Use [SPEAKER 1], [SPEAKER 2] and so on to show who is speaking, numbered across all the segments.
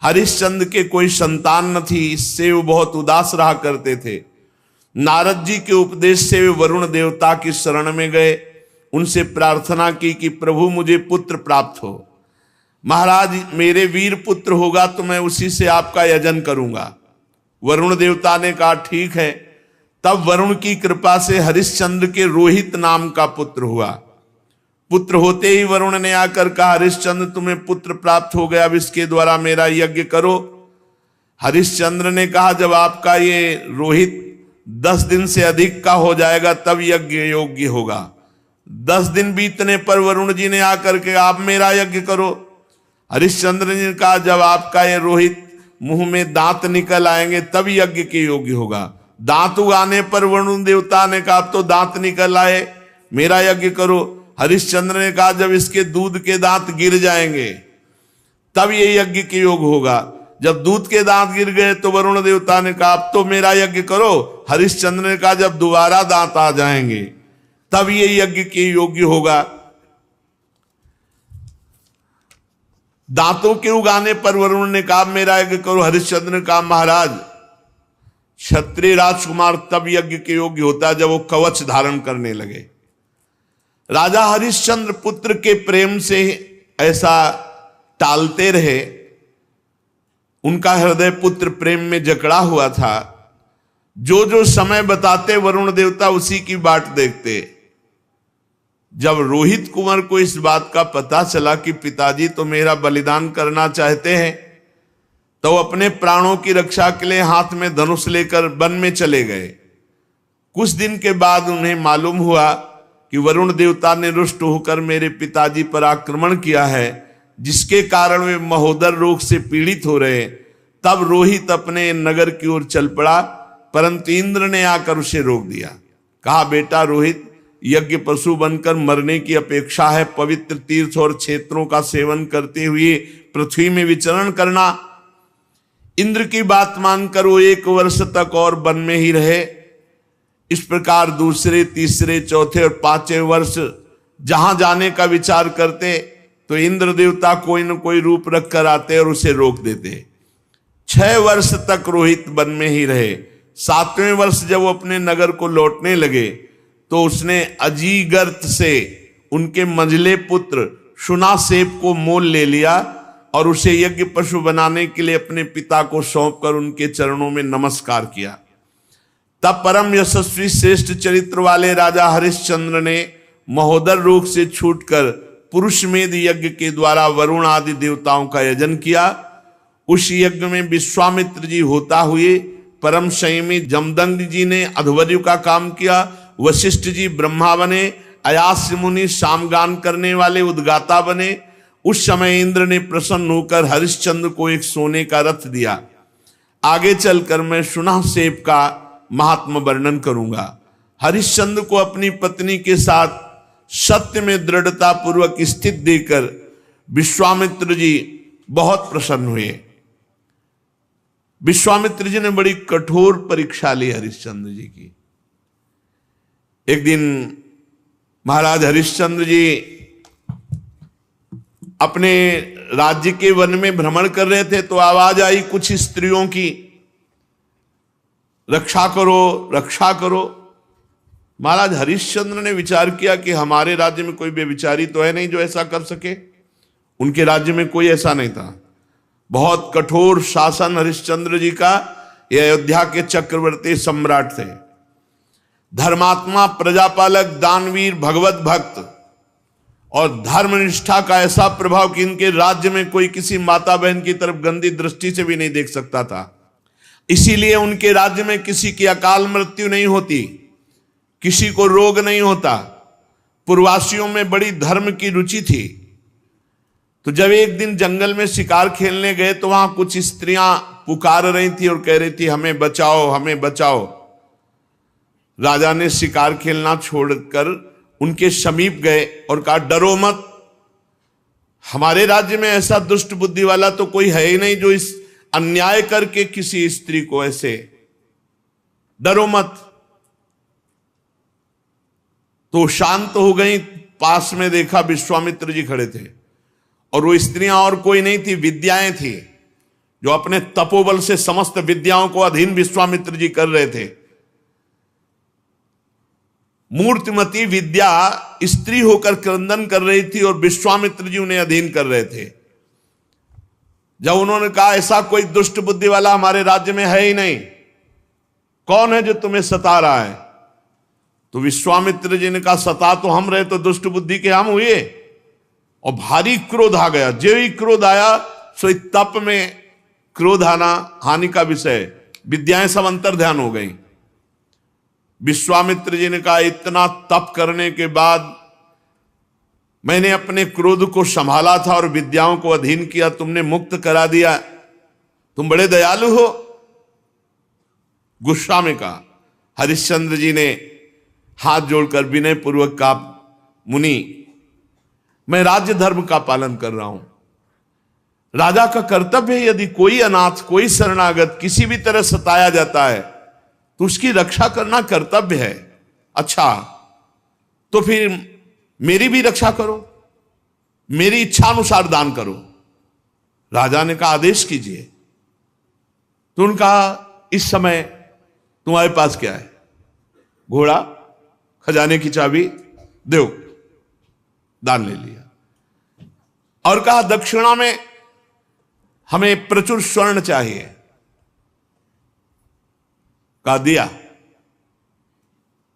[SPEAKER 1] हरिश्चंद्र के कोई संतान न थी, इससे वो बहुत उदास रहा करते थे। नारद जी के उपदेश से वे वरुण देवता की शरण में गए, उनसे प्रार्थना की कि प्रभु मुझे पुत्र प्राप्त हो। महाराज मेरे वीर पुत्र होगा तो मैं उसी से आपका यजन करूंगा। वरुण देवता ने कहा ठीक है। तब वरुण की कृपा से हरिश्चंद्र के रोहित नाम का पुत्र हुआ। पुत्र होते ही वरुण ने आकर कहा, हरिश्चंद्र तुम्हें पुत्र प्राप्त हो गया, अब इसके द्वारा मेरा यज्ञ करो। हरिश्चंद्र ने कहा, जब आपका ये रोहित 10 दिन से अधिक का हो जाएगा तब यज्ञ योग्य होगा। 10 दिन बीतने पर वरुण जी ने आकर के आप मेरा यज्ञ करो। हरिश्चंद्र ने कहा, जब आपका ये रोहित मुंह में दांत निकल आएंगे तब यज्ञ के योग्य होगा। दांत उगाने पर वरुण देवता ने कहा, अब तो दांत निकल आए, मेरा यज्ञ करो। हरिश्चंद्र ने कहा, जब इसके दूध के दांत गिर जाएंगे तब ये यज्ञ के योग होगा। जब दूध के दांत गिर गए तो वरुण देवता ने कहा, अब तो मेरा यज्ञ करो। हरिश्चंद्र ने कहा, जब दोबारा दांत आ जाएंगे तब ये यज्ञ के योग्य होगा। दांतों के उगाने पर वरुण ने कहा, मेरा यज्ञ करो। हरिश्चंद्र ने कहा, महाराज क्षत्रिय राजकुमार तब यज्ञ के योग्य होता है जब वो कवच धारण करने लगे। राजा हरिश्चंद्र पुत्र के प्रेम से ऐसा टालते रहे। उनका हृदय पुत्र प्रेम में जकड़ा हुआ था। जो जो समय बताते वरुण देवता उसी की बाट देखते। जब रोहित कुंवर को इस बात का पता चला कि पिताजी तो मेरा बलिदान करना चाहते हैं, तो अपने प्राणों की रक्षा के लिए हाथ में धनुष लेकर वन में चले गए। कुछ दिन के बाद उन्हें मालूम हुआ कि वरुण देवता ने रुष्ट होकर मेरे पिताजी पर आक्रमण किया है, जिसके कारण वे महोदर रोग से पीड़ित हो रहे। तब रोहित अपने नगर की ओर चल पड़ा, परंतु इंद्र ने आकर उसे रोक दिया। कहा, बेटा रोहित, यज्ञ पशु बनकर मरने की अपेक्षा है पवित्र तीर्थ और क्षेत्रों का सेवन करते हुए पृथ्वी में विचरण करना। इंद्र की बात मानकर वो 1 वर्ष तक और वन में ही रहे। इस प्रकार दूसरे, तीसरे, चौथे और 5वें वर्ष जहां जाने का विचार करते तो इंद्र देवता कोई न कोई रूप रख कर आते और उसे रोक देते। 6 वर्ष तक रोहित वन में ही रहे। 7वें वर्ष जब वो अपने नगर को लौटने लगे तो उसने अजीगर्त से उनके मंझले पुत्र शुनासेप को मोल ले लिया और उसे यज्ञ पशु बनाने के लिए अपने पिता को सौंपकर उनके चरणों में नमस्कार किया। तब परम यशस्वी श्रेष्ठ चरित्र वाले राजा हरिश्चंद्र ने महोदर रोग से छूटकर पुरुषमेध यज्ञ के द्वारा वरुण आदि देवताओं का यजन किया। उस यज्ञ में विश्वामित्र जी होता हुए, परम संयमी जमदग्नि जी ने अध्वर्यु का काम किया, वशिष्ठ जी ब्रह्मा बने, अयास्य मुनि सामगान करने वाले उद्गाता बने। उस समय इंद्र ने प्रसन्न होकर हरिश्चंद्र को एक सोने का रथ दिया। आगे चलकर मैं शुनासेप का महात्म वर्णन करूंगा। हरिश्चंद्र को अपनी पत्नी के साथ सत्य में दृढ़ता पूर्वक स्थित देकर विश्वामित्र जी बहुत प्रसन्न हुए। विश्वामित्र जी ने बड़ी कठोर परीक्षा ली हरिश्चंद्र जी की। एक दिन महाराज हरिश्चंद्र जी अपने राज्य के वन में भ्रमण कर रहे थे तो आवाज आई कुछ स्त्रियों की, रक्षा करो, रक्षा करो। महाराज हरिश्चंद्र ने विचार किया कि हमारे राज्य में कोई बेविचारी तो है नहीं जो ऐसा कर सके। उनके राज्य में कोई ऐसा नहीं था। बहुत कठोर शासन हरिश्चंद्र जी का। ये अयोध्या के चक्रवर्ती सम्राट थे, धर्मात्मा, प्रजापालक, दानवीर, भगवत भक्त और धर्मनिष्ठा का ऐसा प्रभाव कि इनके राज्य में कोई किसी माता बहन की तरफ गंदी दृष्टि से भी नहीं देख सकता था। इसीलिए उनके राज्य में किसी की अकाल मृत्यु नहीं होती, किसी को रोग नहीं होता। पूर्ववासियों में बड़ी धर्म की रुचि थी। तो जब एक दिन जंगल में शिकार खेलने गए तो वहां कुछ स्त्रियां पुकार रही थी और कह रही थी हमें बचाओ, हमें बचाओ। राजा ने शिकार खेलना छोड़कर उनके समीप गए और कहा डरो मत, हमारे राज्य में ऐसा दुष्ट बुद्धि वाला तो कोई है ही नहीं जो इस अन्याय करके किसी स्त्री को ऐसे, डरो मत। तो शांत हो गई। पास में देखा विश्वामित्र जी खड़े थे और वो स्त्रियां और कोई नहीं थी, विद्याएं थी। जो अपने तपोबल से समस्त विद्याओं को अधीन विश्वामित्र जी कर रहे थे। मूर्तिमती विद्या स्त्री होकर क्रंदन कर रही थी और विश्वामित्र जी उन्हें अधीन कर रहे थे। जब उन्होंने कहा ऐसा कोई दुष्ट बुद्धि वाला हमारे राज्य में है ही नहीं, कौन है जो तुम्हें सता रहा है? तो विश्वामित्र जी ने कहा सता तो हम रहे, तो दुष्ट बुद्धि के हम हुए। और भारी क्रोध आ गया। जो ही क्रोध आया सो तप में क्रोध आना हानि का विषय, विद्याएं सब अंतर ध्यान हो गई। विश्वामित्र जी ने कहा इतना तप करने के बाद मैंने अपने क्रोध को संभाला था और विद्याओं को अधीन किया, तुमने मुक्त करा दिया, तुम बड़े दयालु हो। गुस्सा में कहा। हरिश्चंद्र जी ने हाथ जोड़कर विनय पूर्वक कहा, मुनि मैं राज्य धर्म का पालन कर रहा हूं। राजा का कर्तव्य है, यदि कोई अनाथ कोई शरणागत किसी भी तरह सताया जाता है तो उसकी रक्षा करना कर्तव्य है। अच्छा तो फिर मेरी भी रक्षा करो, मेरी इच्छा अनुसार दान करो। राजा ने कहा आदेश कीजिए। तो उनका इस समय तुम्हारे पास क्या है? घोड़ा, खजाने की चाबी, दो। दान ले लिया और कहा दक्षिणा में हमें प्रचुर स्वर्ण चाहिए। कहा दिया,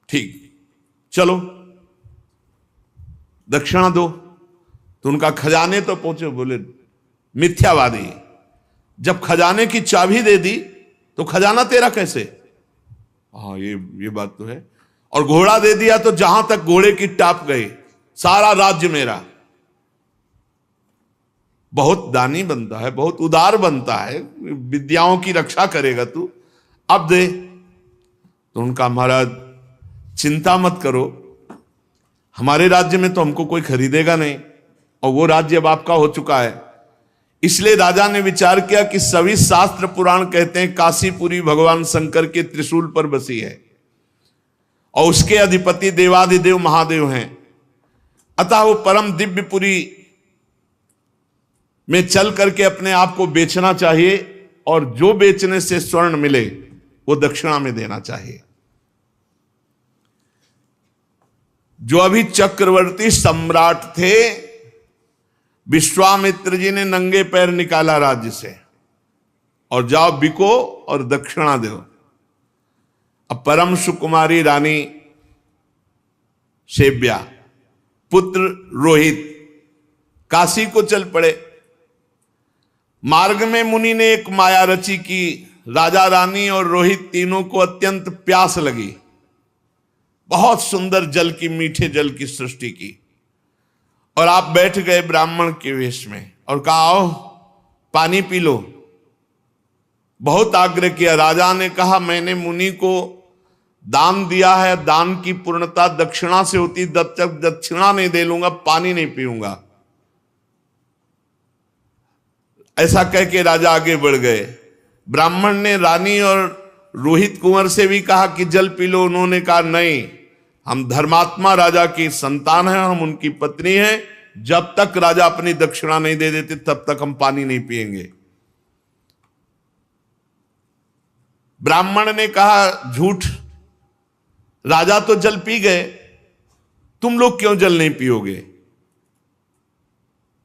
[SPEAKER 1] ठीक, चलो दक्षिणा दो। तो उनका खजाने तो पहुंचे। बोले मिथ्यावादी, जब खजाने की चाबी दे दी तो खजाना तेरा कैसे? हाँ ये बात तो है। और घोड़ा दे दिया तो जहां तक घोड़े की टाप गई सारा राज्य मेरा। बहुत दानी बनता है, बहुत उदार बनता है, विद्याओं की रक्षा करेगा तू, अब दे। तो उनका महाराज चिंता मत करो, हमारे राज्य में तो हमको कोई खरीदेगा नहीं और वो राज्य अब आपका हो चुका है। इसलिए राजा ने विचार किया कि सभी शास्त्र पुराण कहते हैं काशीपुरी भगवान शंकर के त्रिशूल पर बसी है और उसके अधिपति देवाधिदेव महादेव हैं। अतः वो परम दिव्यपुरी में चल करके अपने आप को बेचना चाहिए और जो बेचने से स्वर्ण मिले वो दक्षिणा में देना चाहिए। जो अभी चक्रवर्ती सम्राट थे, विश्वामित्र जी ने नंगे पैर निकाला राज्य से और जाओ बिको और दक्षिणा दो। अब परम सुकुमारी रानी सेव्या, पुत्र रोहित काशी को चल पड़े। मार्ग में मुनि ने एक माया रची कि राजा रानी और रोहित तीनों को अत्यंत प्यास लगी। बहुत सुंदर जल की, मीठे जल की सृष्टि की और आप बैठ गए ब्राह्मण के वेश में और कहा आओ पानी पी लो। बहुत आग्रह किया। राजा ने कहा मैंने मुनि को दान दिया है, दान की पूर्णता दक्षिणा से होती, जब तक दक्षिणा नहीं दे लूंगा पानी नहीं पीऊंगा। ऐसा कह के राजा आगे बढ़ गए। ब्राह्मण ने रानी और रोहित कुंवर से भी कहा कि जल पी लो। उन्होंने कहा नहीं, हम धर्मात्मा राजा की संतान हैं, हम उनकी पत्नी हैं, जब तक राजा अपनी दक्षिणा नहीं दे देते तब तक हम पानी नहीं पिएंगे। ब्राह्मण ने कहा झूठ, राजा तो जल पी गए, तुम लोग क्यों जल नहीं पियोगे?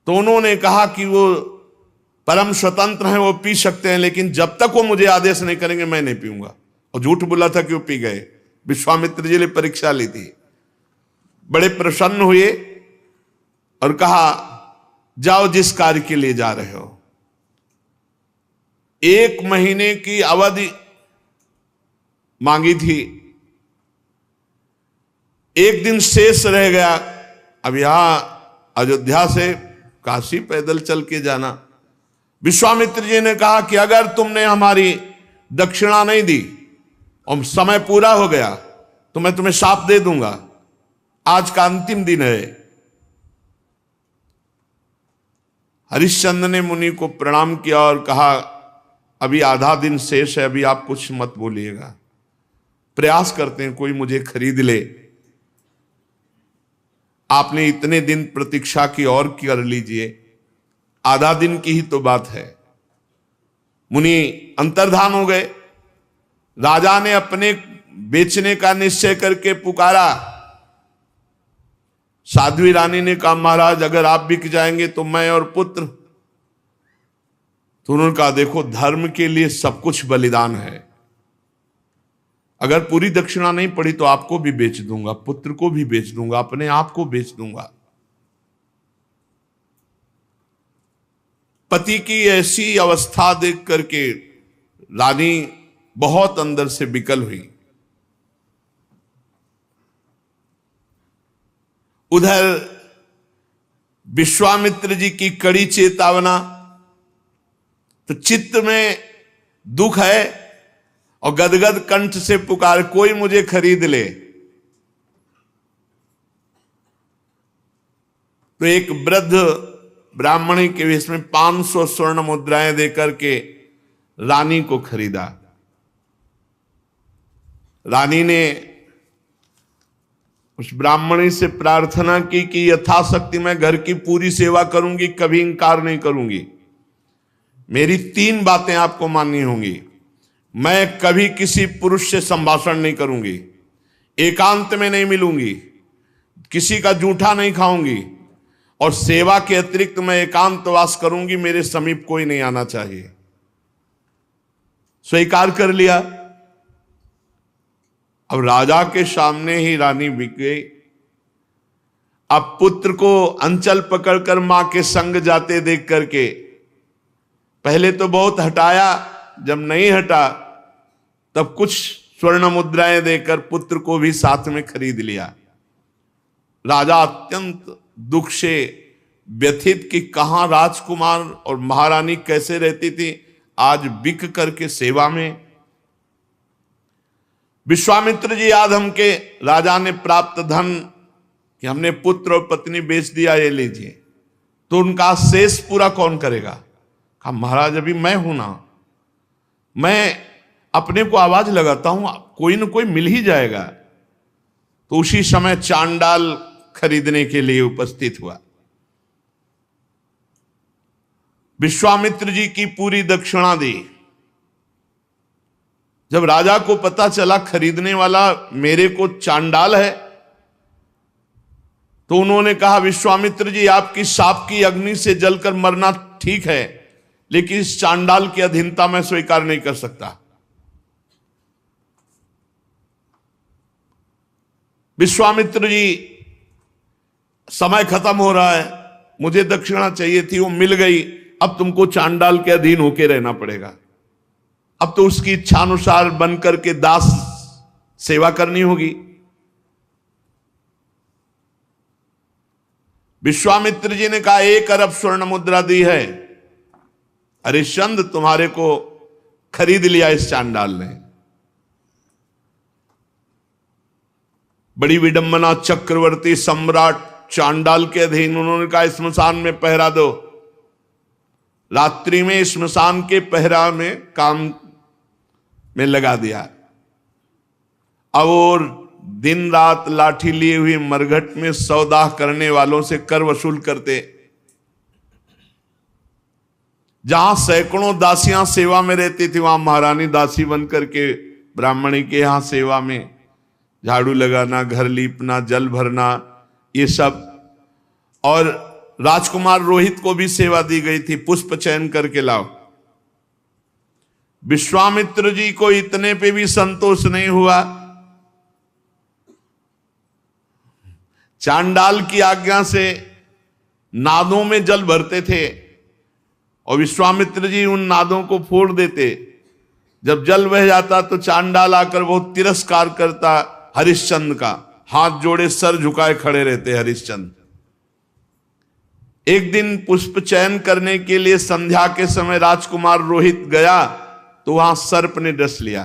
[SPEAKER 1] तो उन्होंने कहा कि वो परम स्वतंत्र हैं, वो पी सकते हैं, लेकिन जब तक वो मुझे आदेश नहीं करेंगे मैं नहीं पीऊंगा। और झूठ बोला था कि वो पी गए। विश्वामित्र जी ने परीक्षा ली थी, बड़े प्रसन्न हुए और कहा जाओ जिस कार्य के लिए जा रहे हो। 1 महीने की अवधि मांगी थी, 1 दिन शेष रह गया। अब यहां अयोध्या से काशी पैदल चल के जाना। विश्वामित्र जी ने कहा कि अगर तुमने हमारी दक्षिणा नहीं दी और समय पूरा हो गया तो मैं तुम्हें शाप दे दूंगा। आज का अंतिम दिन है। हरिश्चंद्र ने मुनि को प्रणाम किया और कहा अभी आधा दिन शेष है, अभी आप कुछ मत बोलिएगा, प्रयास करते हैं कोई मुझे खरीद ले। आपने इतने दिन प्रतीक्षा की और कर लीजिए, आधा दिन की ही तो बात है। मुनि अंतर्धान हो गए। राजा ने अपने बेचने का निश्चय करके पुकारा। साध्वी रानी ने कहा, महाराज अगर आप बिक जाएंगे तो मैं और पुत्र। तो उन्होंने कहा, देखो धर्म के लिए सब कुछ बलिदान है। अगर पूरी दक्षिणा नहीं पड़ी तो आपको भी बेच दूंगा, पुत्र को भी बेच दूंगा, अपने आप को बेच दूंगा। पति की ऐसी अवस्था देख करके रानी बहुत अंदर से विकल हुई। उधर विश्वामित्र जी की कड़ी चेतावना, तो चित्त में दुख है और गदगद कंठ से पुकार, कोई मुझे खरीद ले। तो एक वृद्ध ब्राह्मणी के वेश में 500 स्वर्ण मुद्राएं देकर के रानी को खरीदा। रानी ने उस ब्राह्मणी से प्रार्थना की कि यथाशक्ति मैं घर की पूरी सेवा करूंगी, कभी इंकार नहीं करूंगी। मेरी 3 बातें आपको माननी होंगी। मैं कभी किसी पुरुष से संभाषण नहीं करूंगी, एकांत में नहीं मिलूंगी, किसी का जूठा नहीं खाऊंगी, और सेवा के अतिरिक्त मैं एकांतवास करूंगी, मेरे समीप कोई नहीं आना चाहिए। स्वीकार कर लिया। अब राजा के सामने ही रानी बिक गई। अब पुत्र को अंचल पकड़कर मां के संग जाते देख करके पहले तो बहुत हटाया, जब नहीं हटा तब कुछ स्वर्ण मुद्राएं देकर पुत्र को भी साथ में खरीद लिया। राजा अत्यंत दुख से व्यथित कि कहां राजकुमार और महारानी कैसे रहती थी, आज बिक करके सेवा में। विश्वामित्र जी याद हमके राजा ने प्राप्त धन कि हमने पुत्र और पत्नी बेच दिया, ये लीजिए। तो उनका शेष पूरा कौन करेगा? कहा, महाराज अभी मैं हूं ना, मैं अपने को आवाज लगाता हूं, कोई ना कोई मिल ही जाएगा। तो उसी समय चांडाल खरीदने के लिए उपस्थित हुआ। विश्वामित्र जी की पूरी दक्षिणा दी। जब राजा को पता चला खरीदने वाला मेरे को चांडाल है, तो उन्होंने कहा, विश्वामित्र जी आपकी शाप की अग्नि से जलकर मरना ठीक है, लेकिन इस चांडाल की अधीनता मैं स्वीकार नहीं कर सकता। विश्वामित्र जी, समय खत्म हो रहा है, मुझे दक्षिणा चाहिए थी, वो मिल गई, अब तुमको चांडाल के अधीन होकर रहना पड़ेगा। अब तो उसकी इच्छानुसार बनकर के दास सेवा करनी होगी। विश्वामित्र जी ने कहा, 1 अरब स्वर्ण मुद्रा दी है, हरिश्चंद्र तुम्हारे को खरीद लिया इस चांडाल ने। बड़ी विडंबना, चक्रवर्ती सम्राट चांडाल के अधीन। उन्होंने कहा, स्मशान में पहरा दो। रात्रि में स्मशान के पहरा में काम में लगा दिया। अब और दिन रात लाठी लिए हुए मरघट में सौदा करने वालों से कर वसूल करते। जहां सैकड़ों दासियां सेवा में रहती थी, वहां महारानी दासी बनकर के ब्राह्मणी के यहां सेवा में झाड़ू लगाना, घर लीपना, जल भरना, ये सब। और राजकुमार रोहित को भी सेवा दी गई थी, पुष्प चयन करके लाओ। विश्वामित्र जी को इतने पे भी संतोष नहीं हुआ। चांडाल की आज्ञा से नादों में जल भरते थे और विश्वामित्र जी उन नादों को फोड़ देते। जब जल बह जाता तो चांडाल आकर बहुत तिरस्कार करता हरिश्चंद्र का, हाथ जोड़े सर झुकाए खड़े रहते हरिश्चंद्र। एक दिन पुष्प चयन करने के लिए संध्या के समय राजकुमार रोहित गया तो वहां सर्प ने डस लिया।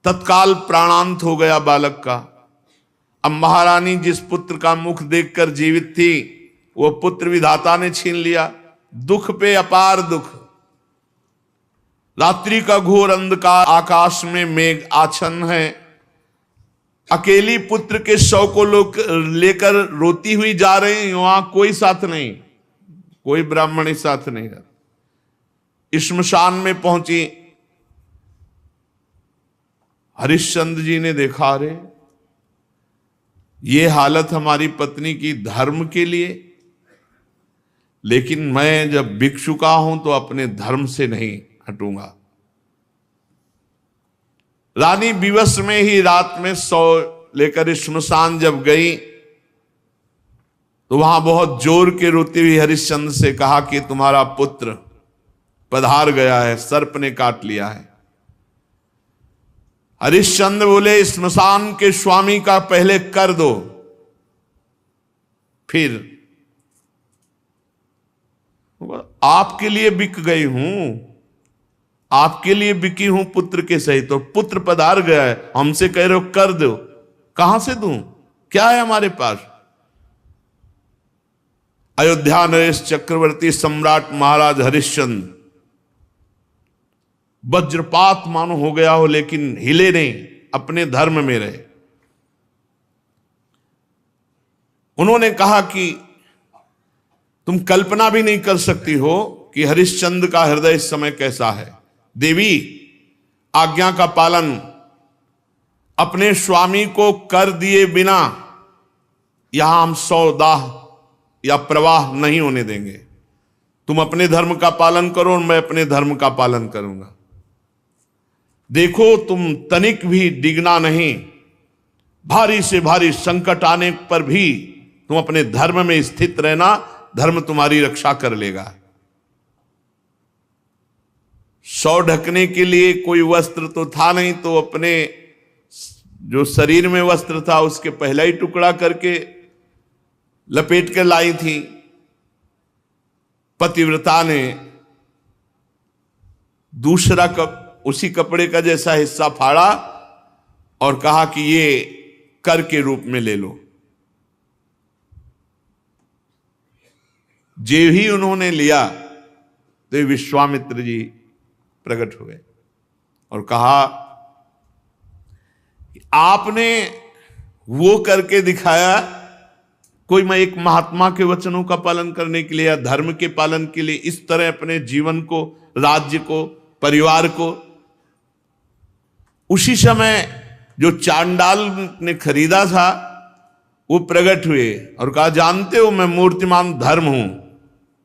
[SPEAKER 1] तत्काल प्राणांत हो गया बालक का। अब महारानी जिस पुत्र का मुख देखकर जीवित थी, वो पुत्र विधाता ने छीन लिया। दुख पे अपार दुख। रात्रि का घोर अंधकार, आकाश में मेघ आच्छन्न है। अकेली पुत्र के शव को लोग लेकर रोती हुई जा रही, वहां कोई साथ नहीं, कोई ब्राह्मणी साथ नहीं। श्मशान में पहुंची। हरिश्चंद्र जी ने देखा, अरे ये हालत हमारी पत्नी की धर्म के लिए, लेकिन मैं जब बिक चुका हूं तो अपने धर्म से नहीं हटूंगा। रानी विवश में ही रात में सौ लेकर श्मशान जब गई तो वहां बहुत जोर के रोती हुई हरिश्चंद्र से कहा कि तुम्हारा पुत्र पधार गया है, सर्प ने काट लिया है। हरिश्चंद्र बोले, श्मशान के स्वामी का पहले कर दो, फिर आपके लिए बिक गई हूं, आपके लिए बिकी हूं पुत्र के सहित। तो पुत्र पधार गया है, हमसे कह रहे हो कर दो, कहां से दूं, क्या है हमारे पास। अयोध्या नरेश चक्रवर्ती सम्राट महाराज हरिश्चंद्र वज्रपात मानो हो गया हो, लेकिन हिले नहीं, अपने धर्म में रहे। उन्होंने कहा कि तुम कल्पना भी नहीं कर सकती हो कि हरिश्चंद्र का हृदय इस समय कैसा है। देवी, आज्ञा का पालन अपने स्वामी को कर दिए बिना यहां हम सौदाह या प्रवाह नहीं होने देंगे। तुम अपने धर्म का पालन करो और मैं अपने धर्म का पालन करूंगा। देखो, तुम तनिक भी डिगना नहीं, भारी से भारी संकट आने पर भी तुम अपने धर्म में स्थित रहना, धर्म तुम्हारी रक्षा कर लेगा। सौ ढकने के लिए कोई वस्त्र तो था नहीं, तो अपने जो शरीर में वस्त्र था उसके पहला ही टुकड़ा करके लपेट कर लाई थी। पतिव्रता ने दूसरा उसी कपड़े का जैसा हिस्सा फाड़ा और कहा कि ये कर के रूप में ले लो। जे ही उन्होंने लिया तो विश्वामित्र जी प्रकट हुए और कहा कि आपने वो करके दिखाया, कोई मैं एक महात्मा के वचनों का पालन करने के लिए या धर्म के पालन के लिए इस तरह अपने जीवन को, राज्य को, परिवार को। उसी समय जो चांडाल ने खरीदा था वो प्रकट हुए और कहा, जानते हो मैं मूर्तिमान धर्म हूं,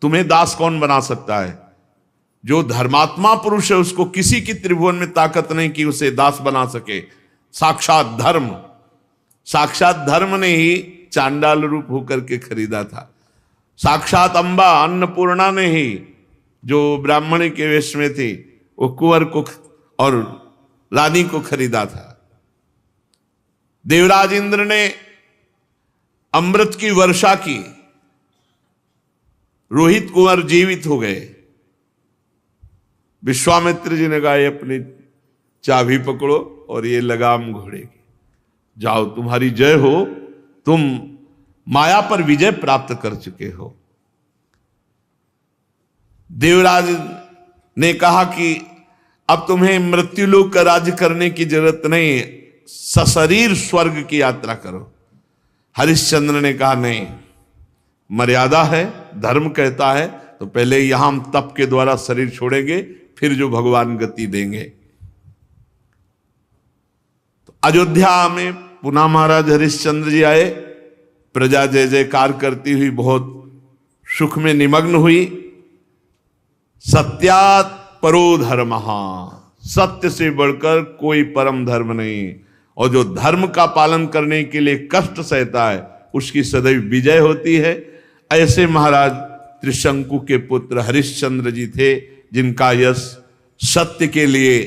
[SPEAKER 1] तुम्हें दास कौन बना सकता है। जो धर्मात्मा पुरुष है उसको किसी की त्रिभुवन में ताकत नहीं कि उसे दास बना सके। साक्षात धर्म, साक्षात धर्म ने ही चांडाल रूप होकर के खरीदा था। साक्षात अंबा अन्नपूर्णा ने ही, जो ब्राह्मण के वेश में थी, वो कुंवर को और रानी को खरीदा था। देवराज इंद्र ने अमृत की वर्षा की, रोहित कुंवर जीवित हो गए। विश्वामित्र जी ने कहा, ये अपनी चाबी पकड़ो और ये लगाम घोड़े की, जाओ तुम्हारी जय हो, तुम माया पर विजय प्राप्त कर चुके हो। देवराज ने कहा कि अब तुम्हें मृत्युलोक का राज्य करने की जरूरत नहीं, सशरीर स्वर्ग की यात्रा करो। हरिश्चंद्र ने कहा, नहीं, मर्यादा है, धर्म कहता है तो पहले यहां हम तप के द्वारा शरीर छोड़ेंगे, फिर जो भगवान गति देंगे। तो अयोध्या में पुनः महाराज हरिश्चंद्र जी आए। प्रजा जय जयकार करती हुई बहुत सुख में निमग्न हुई। सत्यात् परो धर्मः, सत्य से बढ़कर कोई परम धर्म नहीं। और जो धर्म का पालन करने के लिए कष्ट सहता है उसकी सदैव विजय होती है। ऐसे महाराज त्रिशंकु के पुत्र हरिश्चंद्र जी थे, जिनका यश सत्य के लिए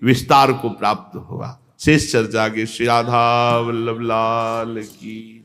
[SPEAKER 1] विस्तार को प्राप्त हुआ। शेष चर्चा आगे। श्री राधा वल्लभ लाल की।